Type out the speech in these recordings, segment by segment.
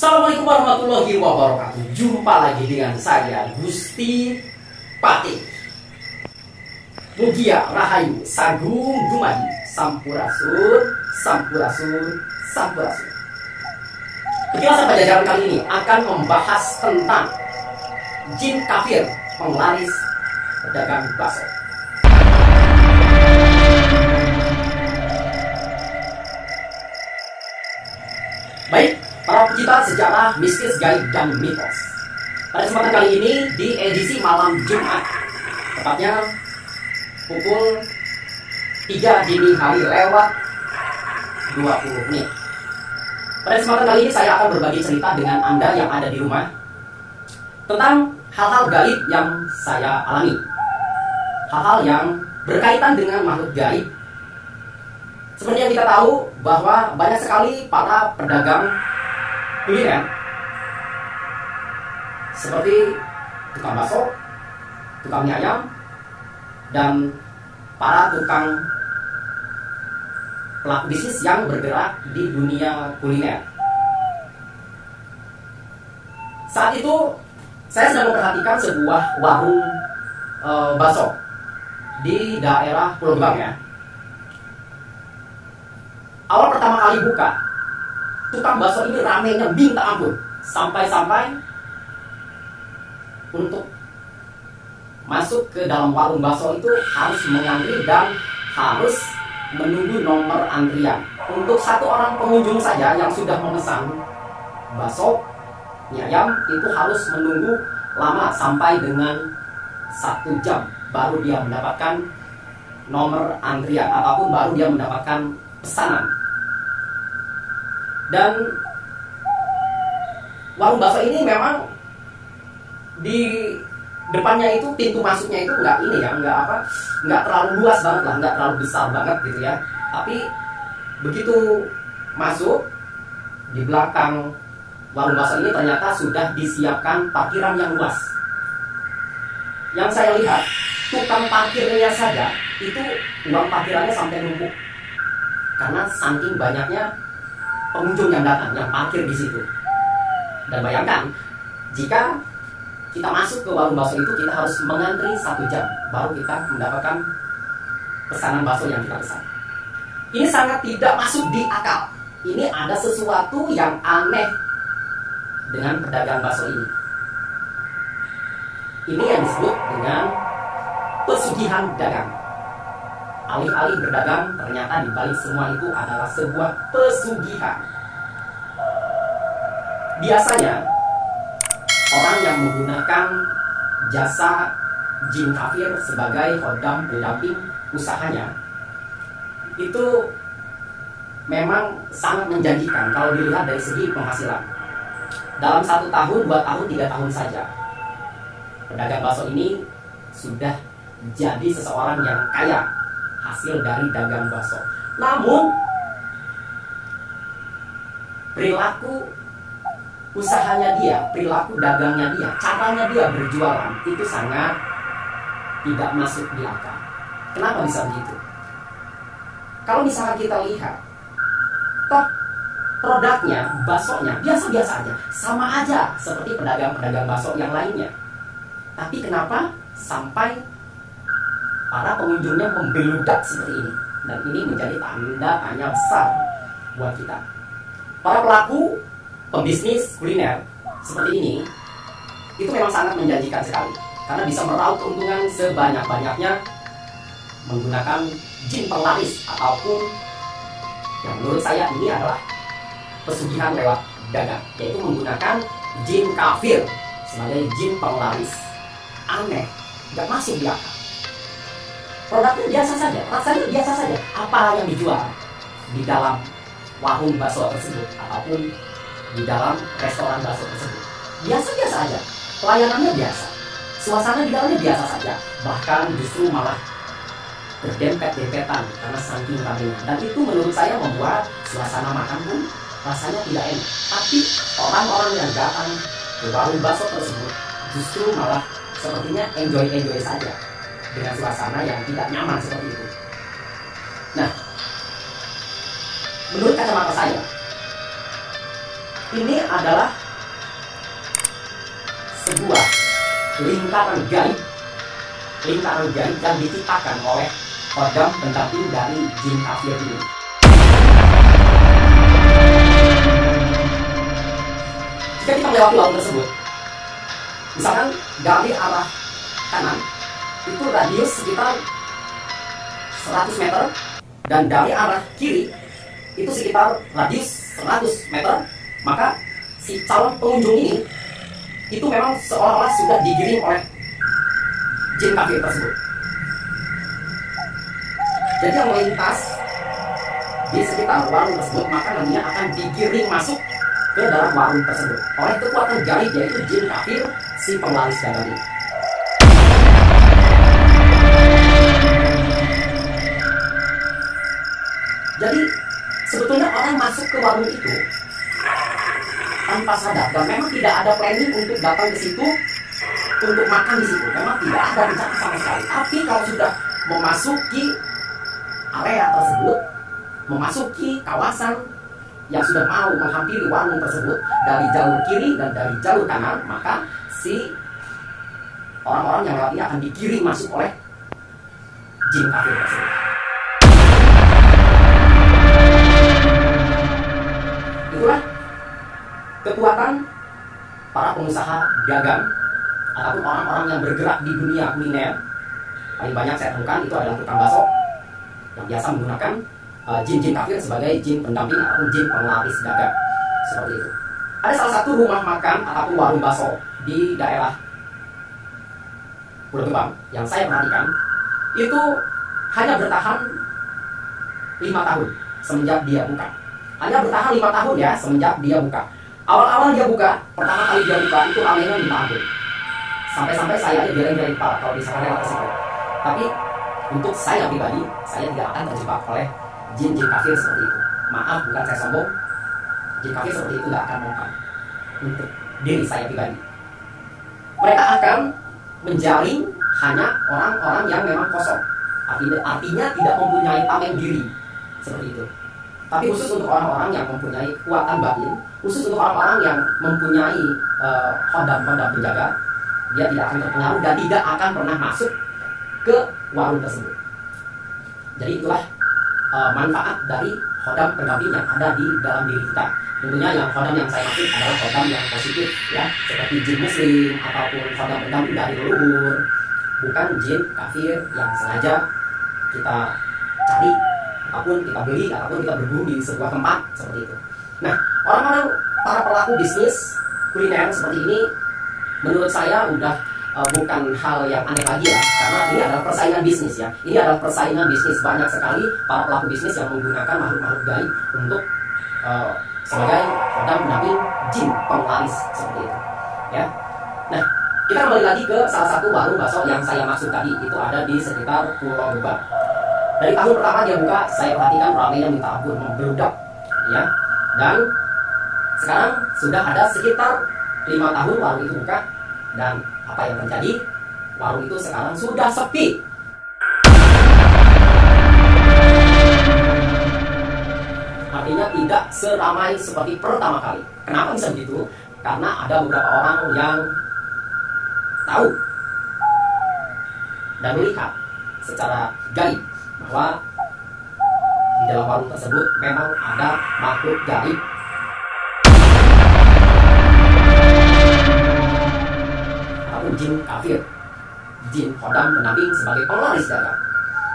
Assalamualaikum warahmatullahi wabarakatuh. Jumpa lagi dengan saya Gusti Pati. Mugia Rahayu Sagung Dumadi Sampurasun Sampurasun Sampurasun. Kilasan Pajajaran kali ini akan membahas tentang jin kafir penglaris pedagang bakso. Baik, para pecinta sejarah mistis, gaib, dan mitos. Pada kesempatan kali ini di edisi malam Jumat, tepatnya pukul 3 dini hari lewat 20 menit. Pada kesempatan kali ini saya akan berbagi cerita dengan Anda yang ada di rumah tentang hal-hal gaib yang saya alami. Hal-hal yang berkaitan dengan makhluk gaib. Seperti yang kita tahu bahwa banyak sekali para pedagang kuliner seperti tukang bakso, tukang mie ayam, dan para tukang pelaku bisnis yang bergerak di dunia kuliner. Saat itu saya sedang memperhatikan sebuah warung bakso di daerah Pulau Gebang ya. Awal pertama kali buka, tukang bakso ini ramenya minta ampun. Sampai-sampai untuk masuk ke dalam warung bakso itu harus mengantri dan harus menunggu nomor antrian. Untuk satu orang pengunjung saja yang sudah memesan bakso, mie ayam, itu harus menunggu lama sampai dengan 1 jam baru dia mendapatkan nomor antrian ataupun baru dia mendapatkan pesanan. Dan warung bakso ini memang di depannya itu pintu masuknya itu nggak terlalu luas banget lah, nggak terlalu besar banget gitu ya. Tapi begitu masuk, di belakang warung bakso ini ternyata sudah disiapkan parkiran yang luas. Yang saya lihat, tukang parkirnya saja itu uang parkirannya sampai numpuk karena saking banyaknya pengunjung yang datang, yang parkir di situ. Dan bayangkan, jika kita masuk ke warung bakso itu, kita harus mengantri 1 jam baru kita mendapatkan pesanan bakso yang kita pesan. Ini sangat tidak masuk di akal. Ini ada sesuatu yang aneh dengan pedagang bakso ini. Ini yang disebut dengan pesugihan dagang. Alih-alih berdagang, ternyata di balik semua itu adalah sebuah pesugihan. Biasanya orang yang menggunakan jasa jin kafir sebagai khodam pendamping usahanya itu memang sangat menjanjikan kalau dilihat dari segi penghasilan. Dalam 1 tahun, 2 tahun, 3 tahun saja, pedagang bakso ini sudah jadi seseorang yang kaya hasil dari dagang bakso. Namun perilaku usahanya dia, perilaku dagangnya dia, caranya dia berjualan itu sangat tidak masuk di akal. Kenapa bisa begitu? Kalau misalnya kita lihat, toh produknya, baksonya biasa-biasa aja, sama aja seperti pedagang-pedagang bakso yang lainnya. Tapi kenapa sampai para pengunjungnya membeludak seperti ini? Dan ini menjadi tanda tanya besar buat kita. Para pelaku pembisnis kuliner seperti ini itu memang sangat menjanjikan sekali, karena bisa meraup keuntungan sebanyak-banyaknya menggunakan jin penglaris, ataupun yang menurut saya ini adalah pesugihan lewat dagang, yaitu menggunakan jin kafir sebagai jin penglaris. Aneh, gak masuk di akal. Produknya biasa saja, rasanya biasa saja. Apa yang dijual di dalam warung bakso tersebut ataupun di dalam restoran bakso tersebut biasa-biasa aja, pelayanannya biasa, suasana di dalamnya biasa saja, bahkan justru malah berdempet-dempetan karena saking ramainya. Dan itu menurut saya membuat suasana makan pun rasanya tidak enak. Tapi orang-orang yang datang ke warung bakso tersebut justru malah sepertinya enjoy saja dengan suasana yang tidak nyaman seperti itu. Nah, menurut kacamata saya, ini adalah sebuah lingkaran gaib yang diciptakan oleh kodam pendamping dari jin kafir ini. Jika kita melewati laut tersebut, misalkan dari arah kanan itu radius sekitar 100 meter, dan dari arah kiri itu sekitar radius 100 meter, maka si calon pengunjung ini itu memang seolah-olah sudah digiring oleh jin kafir tersebut. Jadi yang melintas di sekitar warung tersebut, maka nantinya akan digiring masuk ke dalam warung tersebut oleh kekuatan gaib, yaitu jin kafir si penglaris dagang ini. Jadi sebetulnya orang masuk ke warung itu tanpa sadar, dan memang tidak ada planning untuk datang ke situ untuk makan di situ. Memang tidak ada rencana sama sekali. Tapi kalau sudah memasuki area tersebut, memasuki kawasan yang sudah mau menghampiri warung tersebut dari jalur kiri dan dari jalur kanan, maka si orang-orang yang lewat ini akan digiring masuk oleh jin kafir tersebut. Itulah kekuatan para pengusaha dagang ataupun orang-orang yang bergerak di dunia kuliner. Paling banyak saya temukan itu adalah tukang bakso yang biasa menggunakan jin-jin kafir sebagai jin pendamping ataupun jin penglaris dagang, seperti itu. Ada salah satu rumah makan ataupun warung bakso di daerah Pulau Gebang yang saya perhatikan itu hanya bertahan 5 tahun semenjak dia buka. Hanya bertahan 5 tahun ya semenjak dia buka. Awal-awal dia buka, pertama kali dia buka itu ramainya minta ampun. Sampai-sampai saya aja geleng-geleng kepala kalau misalnya lewat ke situ. Tapi untuk saya pribadi, saya tidak akan terjebak oleh jin-jin kafir seperti itu. Maaf, bukan saya sombong. Jin kafir seperti itu tidak akan mempan untuk diri saya pribadi. Mereka akan menjaring hanya orang-orang yang memang kosong. Artinya tidak mempunyai tameng diri seperti itu. Tapi khusus untuk orang-orang yang mempunyai kekuatan batin, khusus untuk orang-orang yang mempunyai hodam-hodam penjaga, dia tidak akan terpengaruh dan tidak akan pernah masuk ke warung tersebut. Jadi itulah manfaat dari hodam pendamping yang ada di dalam diri kita. Tentunya yang hodam yang saya maksud adalah hodam yang positif, ya, seperti jin muslim ataupun hodam pendamping dari leluhur, bukan jin kafir yang sengaja kita cari ataupun kita beli ataupun kita berburu di sebuah tempat seperti itu. Nah, orang-orang para pelaku bisnis kuliner seperti ini menurut saya udah bukan hal yang aneh lagi ya, karena ini adalah persaingan bisnis ya. Ini adalah persaingan bisnis. Banyak sekali para pelaku bisnis yang menggunakan makhluk-makhluk gaib untuk sebagai hodam pendamping jin penglaris seperti itu ya. Nah, kita kembali lagi ke salah satu warung bakso yang saya maksud tadi, itu ada di sekitar Pulau Gebang. Dari tahun pertama dia buka, saya perhatikan ramainya minta ampun, membludak ya. Dan sekarang sudah ada sekitar 5 tahun warung itu buka, dan apa yang terjadi? Warung itu sekarang sudah sepi. Artinya tidak seramai seperti pertama kali. Kenapa bisa begitu? Karena ada beberapa orang yang tahu dan melihat secara gaib bahwa di dalam warung tersebut memang ada makhluk gaib ataupun jin kafir, jin hodam pendamping sebagai penglaris dagang.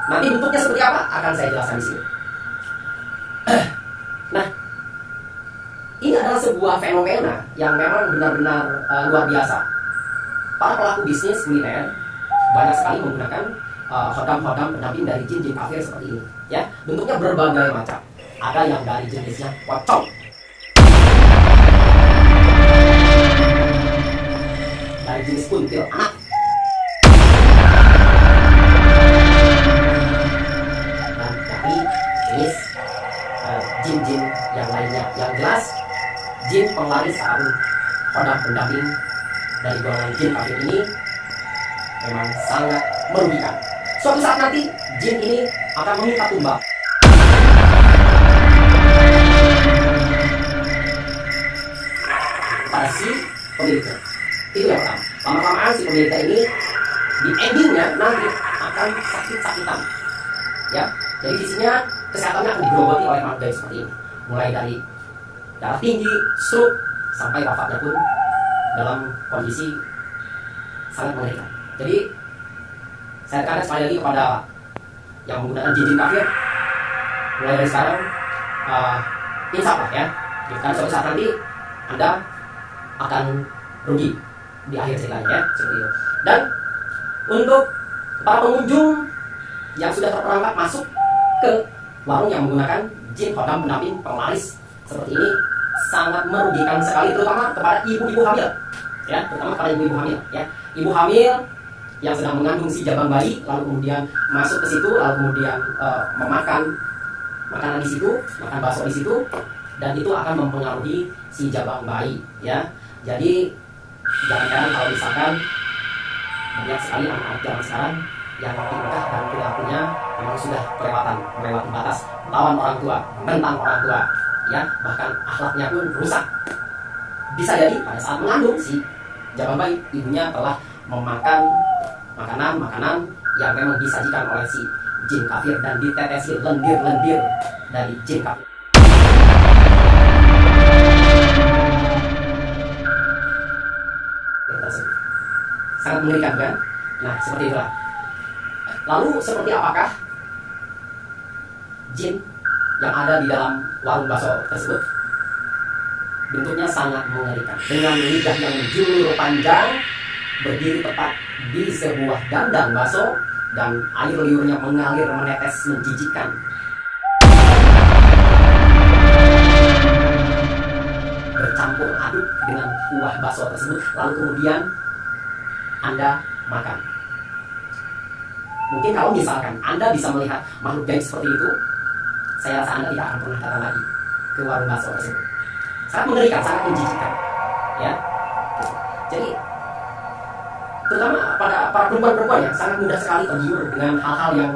Nanti bentuknya seperti apa akan saya jelaskan di sini. Nah, ini adalah sebuah fenomena yang memang benar-benar luar biasa. Para pelaku bisnis kuliner banyak sekali menggunakan hodam-hodam pendamping dari jin-jin kafir seperti ini ya. Bentuknya berbagai macam. Ada yang dari jenisnya pocong, dari jenis kuntilanak, dan dari jenis jin-jin yang lainnya. Yang jelas jin penglaris atau hodam pendamping dari golongan jin kafir ini memang sangat merugikan. Suatu saat nanti jin ini akan meminta tumbal. pada si pemiliknya. Itu yang pertama. Lama-lamaan si pemiliknya ini di endingnya nanti akan sakit-sakitan. Ya, jadi visinya kesehatannya akan digerogoti oleh makhluk gaib seperti ini. Mulai dari darah tinggi, stroke, sampai wafatnya pun dalam kondisi sangat mengerikan. Jadi saya tekankan sekali lagi kepada yang menggunakan jin kafir, mulai dari sekarang insaf lah ya, karena suatu saat nanti Anda akan rugi di akhir ceritanya ya, seperti itu. Dan untuk para pengunjung yang sudah terperangkap masuk ke warung yang menggunakan jin hodam pendamping penglaris seperti ini, sangat merugikan sekali, terutama kepada ibu-ibu hamil ya, terutama kepada ibu-ibu hamil ya. Ibu hamil yang sedang mengandung si jabang bayi, lalu kemudian masuk ke situ, lalu kemudian memakan makanan di situ, makan bakso di situ, dan itu akan mempengaruhi si jabang bayi ya. Jadi jangan-jangan kalau misalkan banyak sekali anak-anak zaman sekarang yang mau nikah dan perilakunya memang sudah melewati batas, melawan orang tua, menentang orang tua ya, bahkan akhlaknya pun rusak. Bisa jadi pada saat mengandung si jabang bayi, ibunya telah memakan makanan yang memang disajikan oleh si jin kafir dan ditetesi lendir-lendir dari jin kafir. Sangat mengerikan kan? Nah, seperti itulah. Lalu seperti apakah jin yang ada di dalam warung bakso tersebut? Bentuknya sangat mengerikan, dengan lidah yang menjulur panjang, berdiri tepat di sebuah dandang bakso, dan air liurnya mengalir menetes menjijikan. Bercampur aduk dengan kuah bakso tersebut, lalu kemudian Anda makan. Mungkin kalau misalkan Anda bisa melihat makhluk gaib seperti itu, saya rasa Anda tidak akan pernah datang lagi ke warung bakso tersebut. Sangat mengerikan, sangat menjijikan ya. Jadi terutama pada para perempuan-perempuan yang sangat mudah sekali tergiur dengan hal-hal yang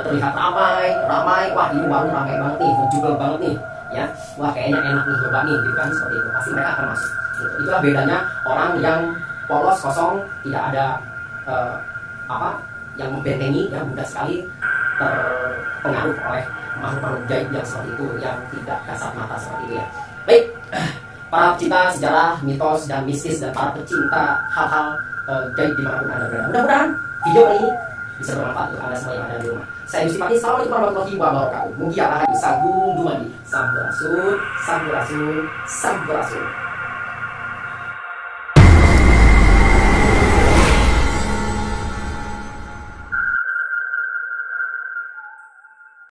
terlihat ramai, wah ini warung ramai banget nih, menjual banget nih ya, wah kayaknya enak nih coba nih, gitu kan, seperti itu. Pasti mereka akan masuk gitu. Itulah bedanya orang yang polos, kosong, tidak ada yang membentengi, yang mudah sekali terpengaruh oleh makhluk-makhluk gaib yang seperti itu, yang tidak kasat mata seperti itu ya. Baik, para pecinta sejarah, mitos, dan mistis, dan para pecinta hal-hal gaib dimanapun Anda berada, mudah-mudahan video kali ini bisa bermanfaat untuk Anda semua yang ada di rumah. Saya Yusti Pati, assalamualaikum warahmatullahi wabarakatuh. Mugia rahayu sagung dumadi, sampurasun, sampurasun, sampurasun.